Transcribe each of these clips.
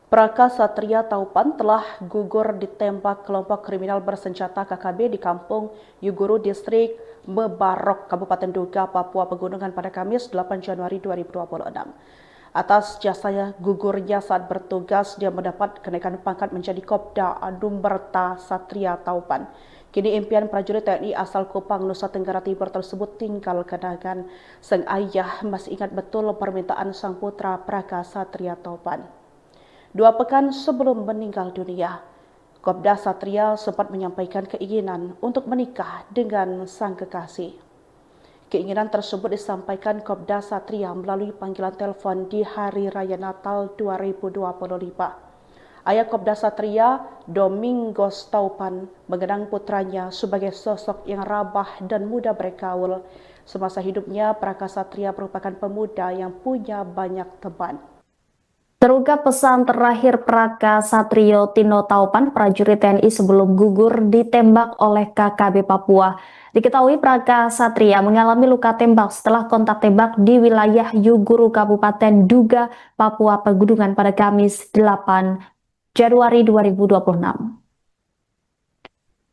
Praka Satria Taupan telah gugur ditembak kelompok kriminal bersenjata KKB di Kampung Yuguru, Distrik Mebarok, Kabupaten Duga, Papua Pegunungan pada Kamis 8 Januari 2026. Atas jasanya gugurnya saat bertugas, dia mendapat kenaikan pangkat menjadi Kopda Adumberta Satria Taupan. Kini impian prajurit TNI asal Kupang, Nusa Tenggara Timur tersebut tinggal kenangan. Sang ayah masih ingat betul permintaan sang putra Praka Satria Taupan. 2 pekan sebelum meninggal dunia, Kopda Satria sempat menyampaikan keinginan untuk menikah dengan sang kekasih. Keinginan tersebut disampaikan Kopda Satria melalui panggilan telepon di Hari Raya Natal 2025. Ayah Kopda Satria, Domingos Taupan, mengenang putranya sebagai sosok yang rabah dan mudah bergaul. Semasa hidupnya, Praka Satria merupakan pemuda yang punya banyak teman. Terungkap pesan terakhir Praka Satrio Tino Taupan, prajurit TNI sebelum gugur ditembak oleh KKB Papua. Diketahui Praka Satria mengalami luka tembak setelah kontak tembak di wilayah Yuguru, Kabupaten Duga, Papua Pegunungan pada Kamis 8 Januari 2026.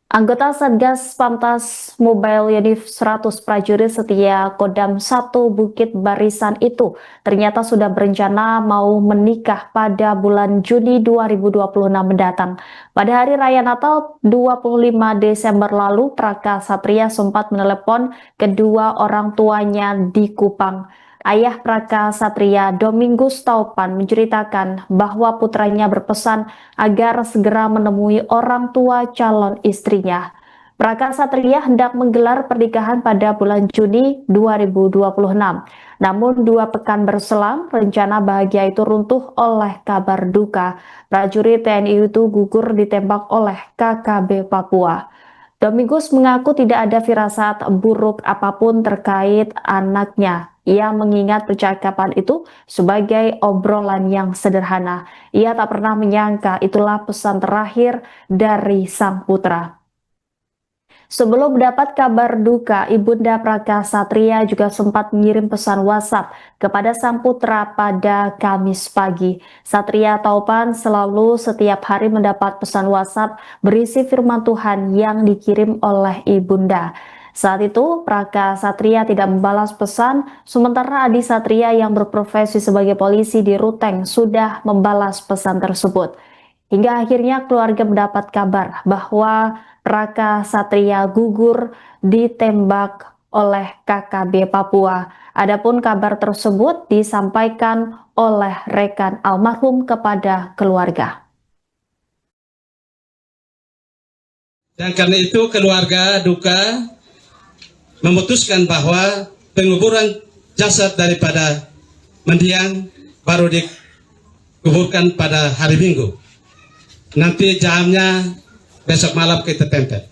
Anggota Satgas Pamtas Mobile Unit 100 prajurit setia Kodam 1 Bukit Barisan itu ternyata sudah berencana mau menikah pada bulan Juni 2026 mendatang. Pada hari Raya Natal 25 Desember lalu, Praka Satria sempat menelepon kedua orang tuanya di Kupang. Ayah Praka Satria, Domingos Taupan, menceritakan bahwa putranya berpesan agar segera menemui orang tua calon istrinya. Praka Satria hendak menggelar pernikahan pada bulan Juni 2026. Namun 2 pekan berselang, rencana bahagia itu runtuh oleh kabar duka. Prajurit TNI itu gugur ditembak oleh KKB Papua. Domingos mengaku tidak ada firasat buruk apapun terkait anaknya. Ia mengingat percakapan itu sebagai obrolan yang sederhana. Ia tak pernah menyangka itulah pesan terakhir dari sang putra. Sebelum mendapat kabar duka, Ibunda Praka Satria juga sempat mengirim pesan WhatsApp kepada sang putra pada Kamis pagi. Satria Taupan selalu setiap hari mendapat pesan WhatsApp berisi firman Tuhan yang dikirim oleh Ibunda. Saat itu, Praka Satria tidak membalas pesan, sementara Adi Satria yang berprofesi sebagai polisi di Ruteng sudah membalas pesan tersebut. Hingga akhirnya keluarga mendapat kabar bahwa Praka Satria gugur ditembak oleh KKB Papua. Adapun kabar tersebut disampaikan oleh rekan almarhum kepada keluarga. Dan karena itu keluarga duka memutuskan bahwa penguburan jasad daripada mendiang baru dikuburkan pada hari Minggu. Nanti jamnya besok malam kita tempel.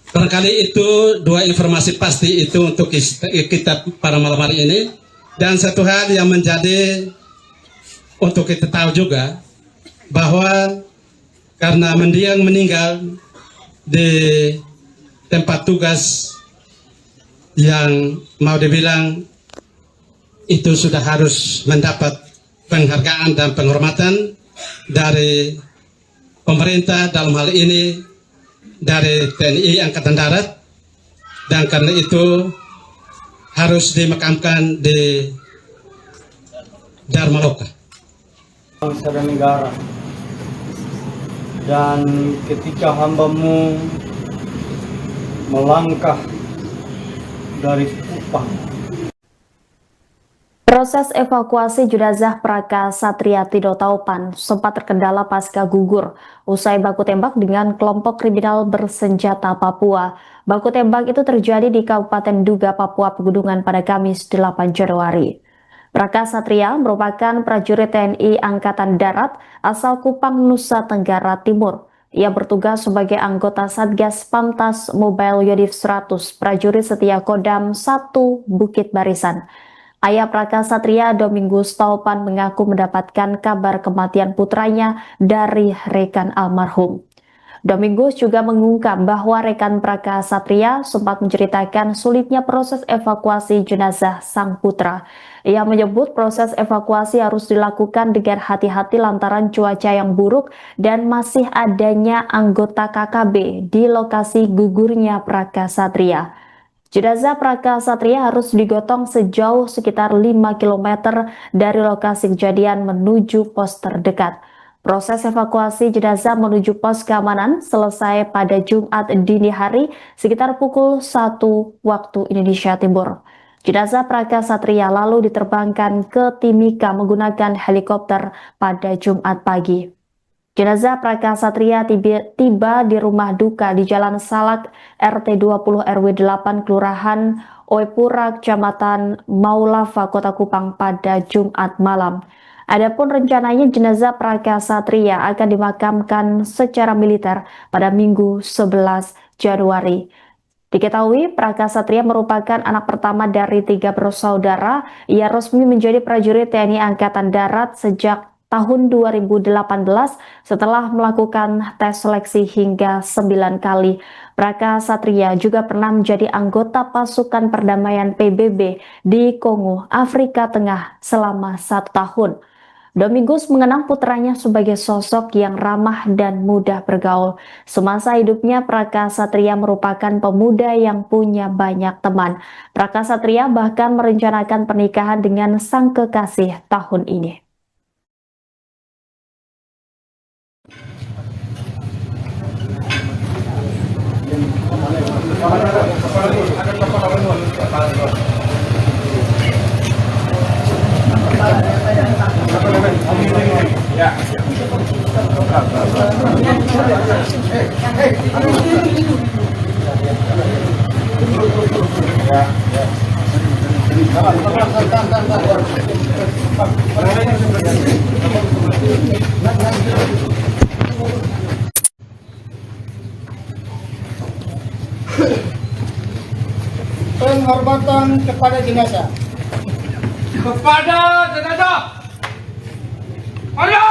Barangkali itu 2 informasi pasti itu untuk kita pada malam hari ini. Dan satu hal yang menjadi untuk kita tahu juga bahwa karena mendiang meninggal di tempat tugas yang mau dibilang itu sudah harus mendapat penghargaan dan penghormatan dari pemerintah, dalam hal ini dari TNI Angkatan Darat, dan karena itu harus dimakamkan di Dharma Loka. Bangsa dan negara, dan ketika hambamu melangkah dari Kupang, Proses evakuasi jenazah Praka Satria Tino Taupan sempat terkendala pasca gugur usai baku tembak dengan kelompok kriminal bersenjata Papua. Baku tembak itu terjadi di Kabupaten Duga, Papua Pegunungan pada Kamis 8 Januari. Praka Satria merupakan prajurit TNI Angkatan Darat asal Kupang, Nusa Tenggara Timur. Ia bertugas sebagai anggota Satgas Pamtas Mobile Unit 100 prajurit setia Kodam 1 Bukit Barisan. Ayah Praka Satria, Domingos Taupan, mengaku mendapatkan kabar kematian putranya dari rekan almarhum. Domingus juga mengungkap bahwa rekan Praka Satria sempat menceritakan sulitnya proses evakuasi jenazah sang putra. Ia menyebut proses evakuasi harus dilakukan dengan hati-hati lantaran cuaca yang buruk dan masih adanya anggota KKB di lokasi gugurnya Praka Satria. Jenazah Praka Satria harus digotong sejauh sekitar 5 km dari lokasi kejadian menuju pos terdekat. Proses evakuasi jenazah menuju pos keamanan selesai pada Jumat dini hari sekitar pukul 1 waktu Indonesia Timur. Jenazah Praka Satria lalu diterbangkan ke Timika menggunakan helikopter pada Jumat pagi. Jenazah Praka Satria tiba di rumah duka di Jalan Salak RT 20 RW 8 Kelurahan Oepura Kecamatan Maulava Kota Kupang pada Jumat malam. Adapun rencananya jenazah Praka Satria akan dimakamkan secara militer pada Minggu 11 Januari. Diketahui Praka Satria merupakan anak pertama dari 3 bersaudara. Ia resmi menjadi prajurit TNI Angkatan Darat sejak tahun 2018 setelah melakukan tes seleksi hingga 9 kali. Praka Satria juga pernah menjadi anggota pasukan perdamaian PBB di Kongo, Afrika Tengah selama 1 tahun. Domingus mengenang putranya sebagai sosok yang ramah dan mudah bergaul. Semasa hidupnya, Praka Satria merupakan pemuda yang punya banyak teman. Praka Satria bahkan merencanakan pernikahan dengan sang kekasih tahun ini. Penghormatan kepada jenazah. Kepada jenazah. Ayo!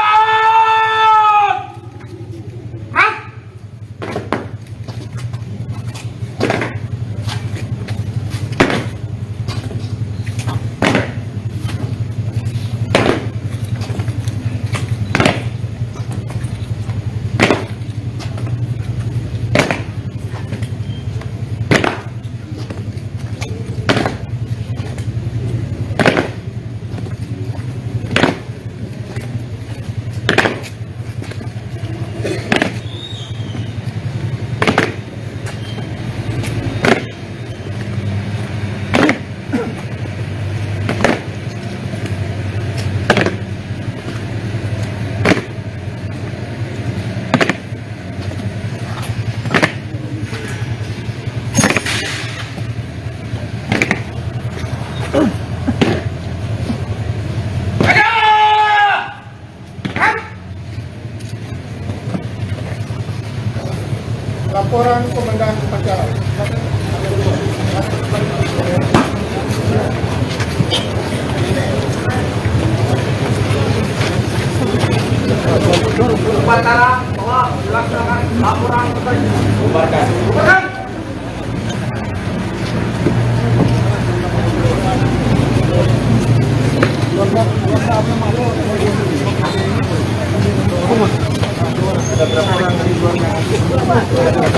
Laporan Komandan Upacara. Upacara telah dilaksanakan. Laporan bubarkan. Bubarkan. Ada berapa orang di luar?